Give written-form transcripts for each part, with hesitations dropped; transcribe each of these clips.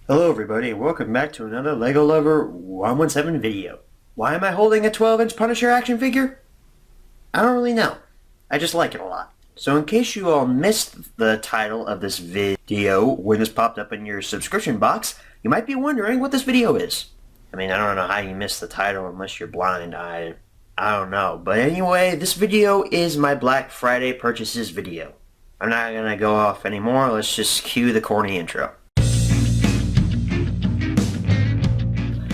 Hello everybody and welcome back to another LEGO Lover 117 video. Why am I holding a 12-inch Punisher action figure? I don't really know. I just like it a lot. So in case you all missed the title of this video when this popped up in your subscription box, you might be wondering what this video is. I mean, I don't know how you missed the title unless you're blind. I don't know. But anyway, this video is my Black Friday purchases video. I'm not going to go off anymore. Let's just cue the corny intro.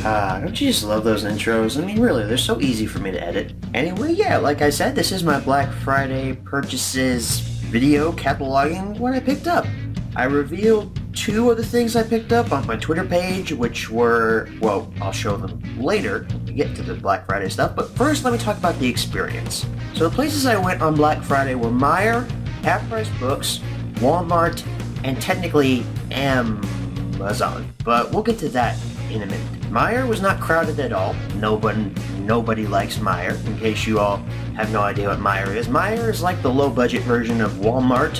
Don't you just love those intros? I mean, really, they're so easy for me to edit. Anyway, yeah, like I said, this is my Black Friday purchases video cataloging what I picked up. I revealed two of the things I picked up on my Twitter page, which were, well, I'll show them later when we get to the Black Friday stuff, but first let me talk about the experience. So the places I went on Black Friday were Meijer, Half Price Books, Walmart, and technically Amazon, but we'll get to that in a minute. Meijer was not crowded at all. Nobody likes Meijer, in case you all have no idea what Meijer is. Meijer is like the low-budget version of Walmart,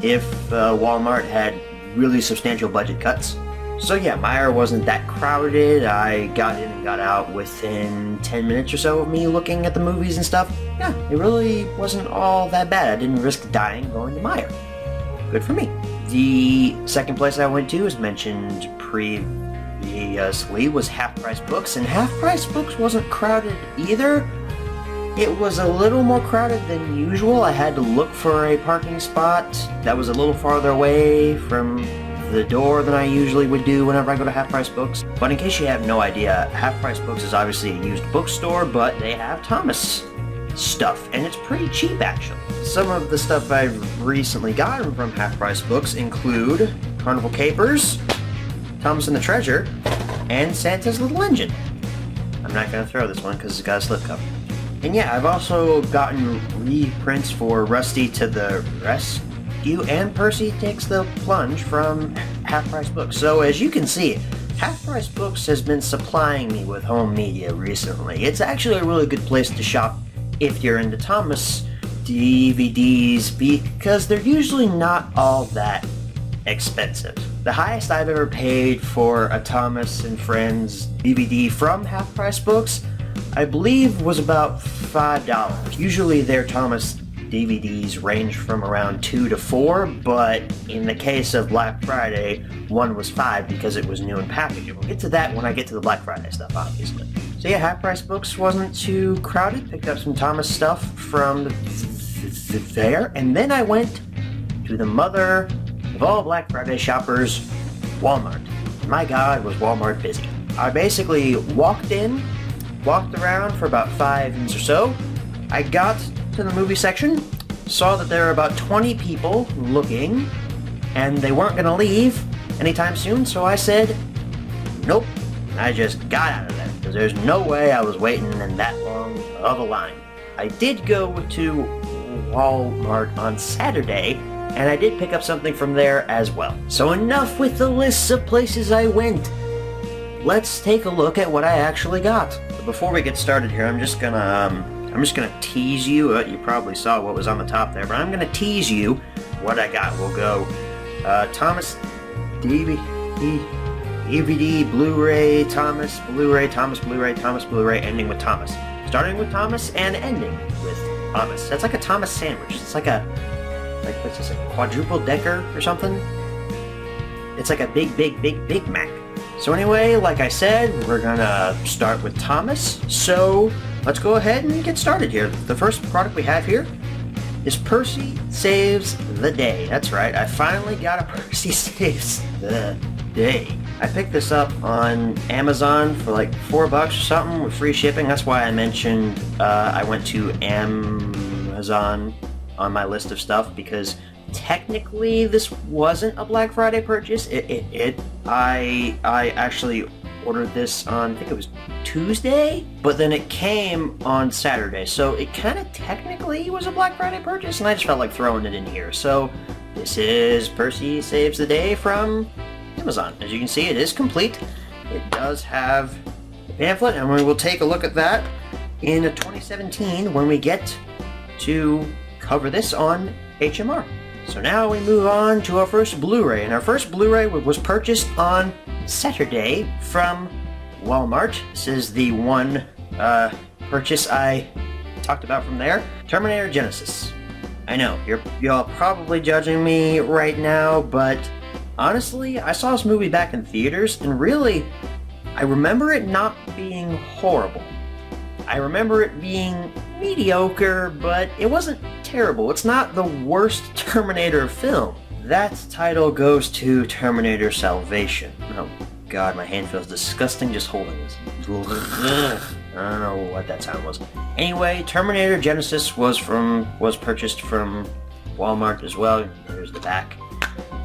if Walmart had really substantial budget cuts. So yeah, Meijer wasn't that crowded. I got in and got out within 10 minutes or so of me looking at the movies and stuff. Yeah, it really wasn't all that bad. I didn't risk dying going to Meijer. Good for me. The second place I went to, as mentioned previously, was Half Price Books, and Half Price Books wasn't crowded either. It was a little more crowded than usual. I had to look for a parking spot that was a little farther away from the door than I usually would do whenever I go to Half Price Books. But in case you have no idea, Half Price Books is obviously a used bookstore, but they have Thomas stuff, and it's pretty cheap actually. Some of the stuff I've recently gotten from Half Price Books include Carnival Capers, Thomas and the Treasure, and Santa's Little Engine. I'm not going to throw this one because it's got a slipcover. And yeah, I've also gotten reprints for Rusty to the Rescue and Percy Takes the Plunge from Half Price Books. So as you can see, Half Price Books has been supplying me with home media recently. It's actually a really good place to shop if you're into Thomas DVDs because they're usually not all that expensive. The highest I've ever paid for a Thomas and Friends DVD from Half Price Books, I believe, was about $5. Usually their Thomas DVDs range from around $2 to $4, but in the case of Black Friday, one was $5 because it was new in packaging. We'll get to that when I get to the Black Friday stuff, obviously. So yeah, Half Price Books wasn't too crowded. Picked up some Thomas stuff from there, and then I went to the mother of all Black Friday shoppers, Walmart. My God, was Walmart busy. I basically walked around for about 5 minutes or so. I got to the movie section, saw that there were about 20 people looking, and they weren't going to leave anytime soon, so I said, nope. I just got out of there, because there's no way I was waiting in that long of a line. I did go to Walmart on Saturday, and I did pick up something from there as well. So enough with the lists of places I went. Let's take a look at what I actually got. But before we get started here, I'm just gonna tease you. You probably saw what was on the top there, but I'm gonna tease you what I got. We'll go Thomas DVD, Blu-ray, Thomas, Blu-ray, Thomas, Blu-ray, Thomas, Blu-ray, ending with Thomas. Starting with Thomas and ending with Thomas. That's like a Thomas sandwich. It's like what's this, a quadruple decker or something? It's like a big Mac. So anyway, like I said, we're gonna start with Thomas. So let's go ahead and get started here. The first product we have here is Percy Saves the Day. That's right, I finally got a Percy Saves the Day. I picked this up on Amazon for like $4 or something with free shipping. That's why I mentioned I went to Amazon on my list of stuff, because technically this wasn't a Black Friday purchase. I actually ordered this on, I think it was Tuesday, but then it came on Saturday, so it kind of technically was a Black Friday purchase, and I just felt like throwing it in here. So this is Percy Saves the Day from Amazon. As you can see, it is complete. It does have a pamphlet, and we will take a look at that in 2017 when we get to cover this on HMR. So now we move on to our first Blu-ray, and our first Blu-ray was purchased on Saturday from Walmart. This is the one purchase I talked about from there. Terminator Genisys. I know, you're all probably judging me right now, but honestly, I saw this movie back in theaters, and really, I remember it not being horrible. I remember it being mediocre, but it wasn't terrible. It's not the worst Terminator film. That title goes to Terminator Salvation. Oh god, my hand feels disgusting just holding this. I don't know what that sound was. Anyway, Terminator Genisys was purchased from Walmart as well. There's the back.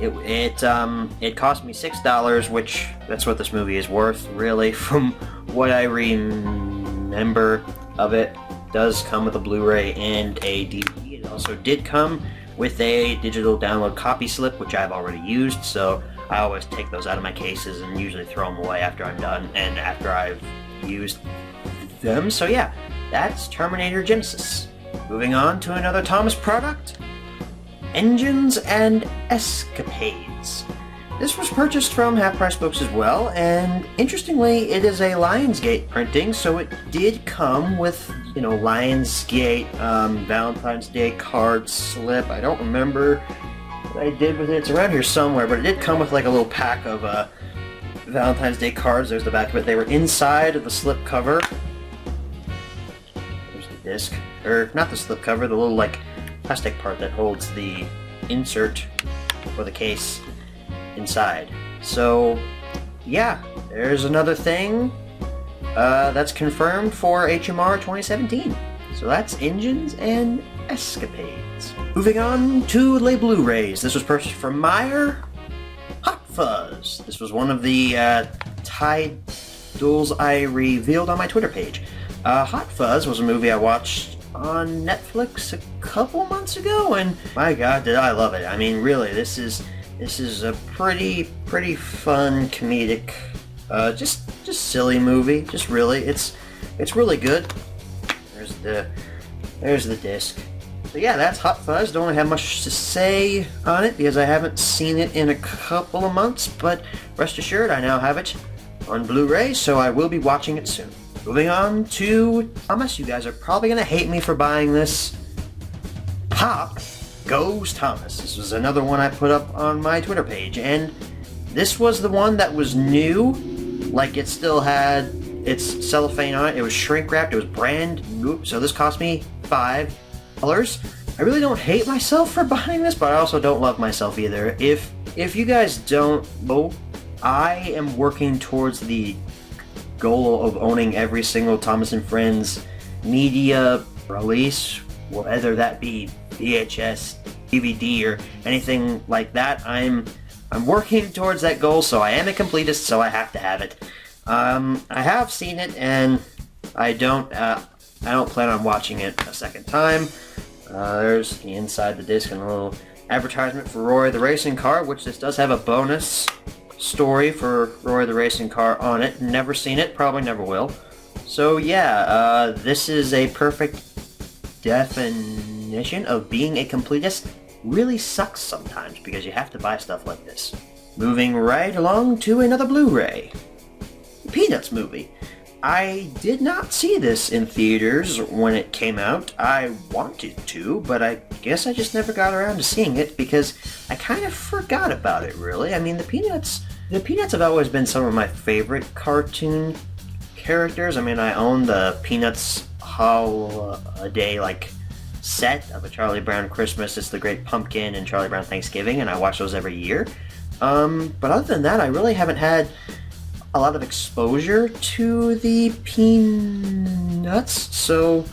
It cost me $6, which that's what this movie is worth, really, from what I remember of it. Does come with a Blu-ray and a DVD. It also did come with a digital download copy slip, which I've already used, so I always take those out of my cases and usually throw them away after I'm done and after I've used them. So yeah, that's Terminator Genisys. Moving on to another Thomas product, Engines and Escapades. This was purchased from Half Price Books as well, and interestingly, it is a Lionsgate printing, so it did come with, Lionsgate Valentine's Day card slip. I don't remember what I did with it. It's around here somewhere, but it did come with like a little pack of Valentine's Day cards. There's the back of it. They were inside of the slip cover. There's the disc. Or, not the slip cover, the little like plastic part that holds the insert for the case inside. So yeah, there's another thing that's confirmed for HMR 2017. So that's Engines and Escapades. Moving on to Les Blu-rays. This was purchased from Meijer. Hot Fuzz. This was one of the titles I revealed on my Twitter page. Hot Fuzz was a movie I watched on Netflix a couple months ago, and my god, did I love it. I mean, really, this is a pretty fun comedic, just silly movie. Just really, it's really good. There's the disc. So yeah, that's Hot Fuzz. Don't really have much to say on it because I haven't seen it in a couple of months, but rest assured, I now have it on Blu-ray, so I will be watching it soon. Moving on to Thomas. You guys are probably gonna hate me for buying this. Pop Goes Thomas. This was another one I put up on my Twitter page, and this was the one that was new. Like, it still had its cellophane on it. It was shrink wrapped. It was brand new. So this cost me $5. I really don't hate myself for buying this, but I also don't love myself either. If you guys don't know, I am working towards the goal of owning every single Thomas & Friends media release, whether that be VHS, DVD, or anything like that. I'm working towards that goal, so I am a completist, so I have to have it. I have seen it, and I don't plan on watching it a second time. There's the inside the disc and a little advertisement for Roy the Racing Car, which this does have a bonus story for Roy the Racing Car on it. Never seen it, probably never will. So yeah, this is a perfect definition of being a completist. Really sucks sometimes because you have to buy stuff like this. Moving right along to another Blu-ray. Peanuts movie. I did not see this in theaters when it came out. I wanted to, but I guess I just never got around to seeing it because I kind of forgot about it, really. I mean, the Peanuts have always been some of my favorite cartoon characters. I mean, I own the Peanuts Holiday, set of A Charlie Brown Christmas, It's the Great Pumpkin, and Charlie Brown Thanksgiving, and I watch those every year. But other than that, I really haven't had a lot of exposure to the Peanuts, so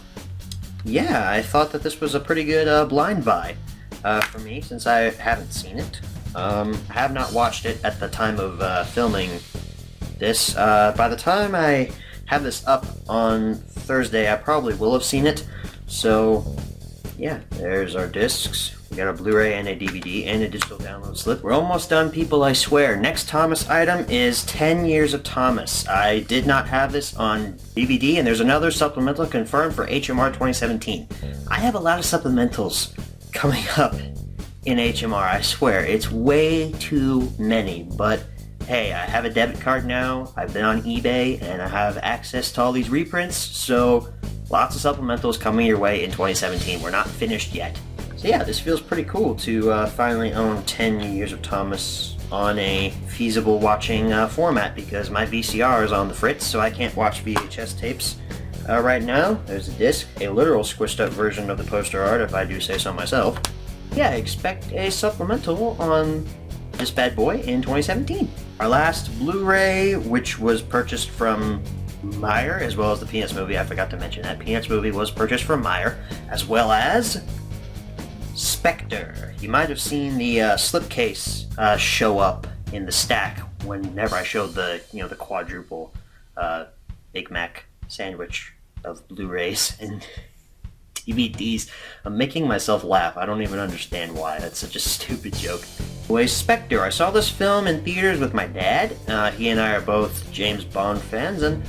yeah, I thought that this was a pretty good blind buy for me since I haven't seen it. I have not watched it at the time of filming this. By the time I have this up on Thursday, I probably will have seen it. So yeah, there's our discs. We got a Blu-ray and a DVD and a digital download slip. We're almost done, people, I swear. Next Thomas item is 10 Years of Thomas. I did not have this on DVD, and there's another supplemental confirmed for HMR 2017. I have a lot of supplementals coming up in HMR, I swear. It's way too many, but hey, I have a debit card now, I've been on eBay, and I have access to all these reprints, so lots of supplementals coming your way in 2017. We're not finished yet. So yeah, this feels pretty cool to finally own 10 Years of Thomas on a feasible watching format, because my VCR is on the fritz, so I can't watch VHS tapes right now. There's a disc, a literal squished up version of the poster art, if I do say so myself. Yeah, expect a supplemental on this bad boy in 2017. Our last Blu-ray, which was purchased from Meijer, as well as the Peanuts movie, I forgot to mention that. Peanuts movie was purchased from Meijer, as well as Spectre. You might have seen the slipcase show up in the stack whenever I showed the quadruple Big Mac sandwich of Blu-rays and DVDs. I'm making myself laugh. I don't even understand why. That's such a stupid joke. Anyway, Spectre. I saw this film in theaters with my dad. He and I are both James Bond fans, and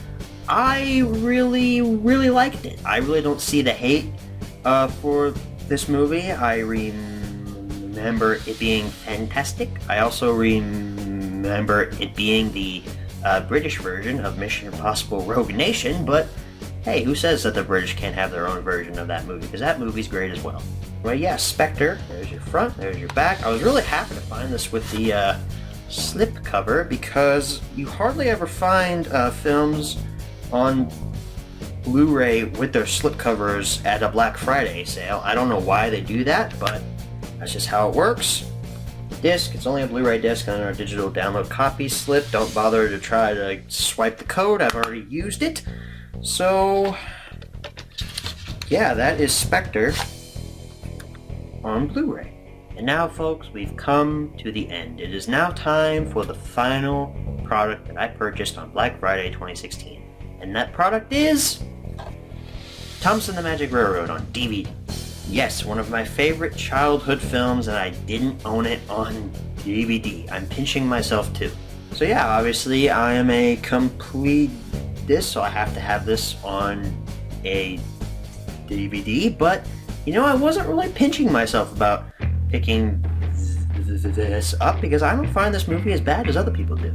I really liked it. I really don't see the hate for this movie. I remember it being fantastic. I also remember it being the British version of Mission Impossible Rogue Nation, but hey, who says that the British can't have their own version of that movie? Because that movie's great as well. Well, yeah, Spectre. There's your front, there's your back. I was really happy to find this with the slip cover, because you hardly ever find films on Blu-ray with their slipcovers at a Black Friday sale. I don't know why they do that, but that's just how it works. Disc, it's only a Blu-ray disc on our digital download copy slip. Don't bother to try to swipe the code. I've already used it. So, yeah, that is Spectre on Blu-ray. And now, folks, we've come to the end. It is now time for the final product that I purchased on Black Friday 2016. And that product is Thomas and the Magic Railroad on DVD. Yes, one of my favorite childhood films, and I didn't own it on DVD. I'm pinching myself too. So yeah, obviously I am a complete disc, so I have to have this on a DVD, but you know, I wasn't really pinching myself about picking this up, because I don't find this movie as bad as other people do.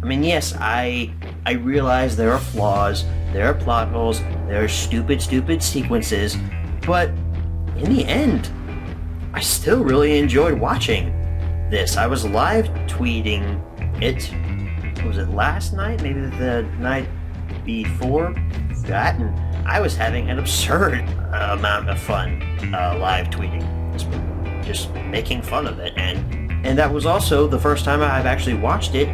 I mean, yes, I realize there are flaws, there are plot holes, there are stupid sequences, but in the end, I still really enjoyed watching this. I was live tweeting it, was it last night? Maybe the night before that, and I was having an absurd amount of fun live tweeting this movie, just making fun of it, and that was also the first time I've actually watched it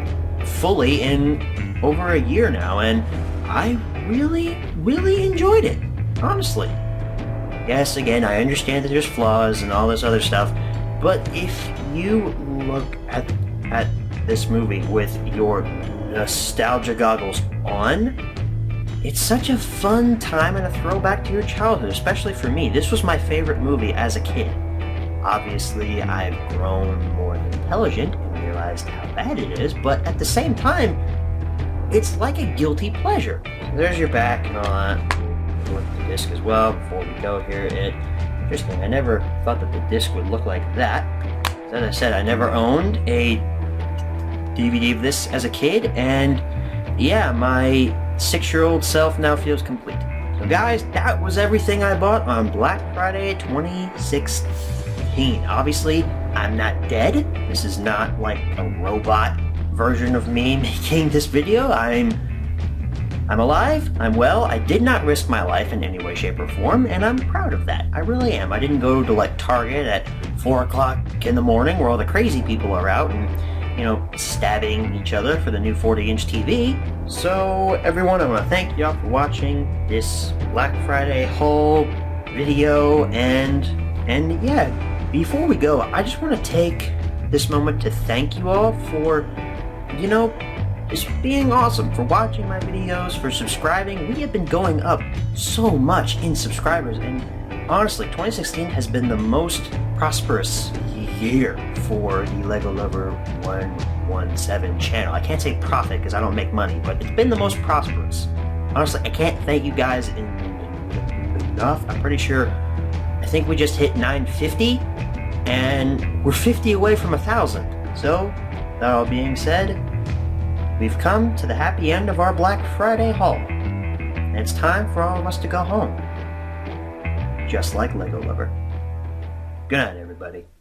fully in over a year now, and I really enjoyed it, honestly. Yes, again, I understand that there's flaws and all this other stuff, but if you look at this movie with your nostalgia goggles on, it's such a fun time and a throwback to your childhood, especially for me. This was my favorite movie as a kid. Obviously, I've grown more intelligent and realized how bad it is, but at the same time, it's like a guilty pleasure. There's your back and all that. Look at the disc as well before we go here. Interesting, I never thought that the disc would look like that. As I said, I never owned a DVD of this as a kid, and yeah, my 6-year-old self now feels complete. So guys, that was everything I bought on Black Friday 2016. Obviously, I'm not dead. This is not like a robot version of me making this video. I'm alive, I'm well, I did not risk my life in any way, shape, or form, and I'm proud of that. I really am. I didn't go to like Target at 4 o'clock in the morning where all the crazy people are out and, you know, stabbing each other for the new 40-inch TV. So everyone, I want to thank y'all for watching this Black Friday haul video, and yeah, before we go, I just want to take this moment to thank you all for, you know, just being awesome, for watching my videos, for subscribing. We have been going up so much in subscribers, and honestly, 2016 has been the most prosperous year for the Lego Lover 117 channel. I can't say profit because I don't make money, but it's been the most prosperous. Honestly, I can't thank you guys enough. I'm pretty sure, I think we just hit 950, and we're 50 away from 1,000. So, that all being said, we've come to the happy end of our Black Friday haul, and it's time for all of us to go home. Just like Lego Lover. Good night, everybody.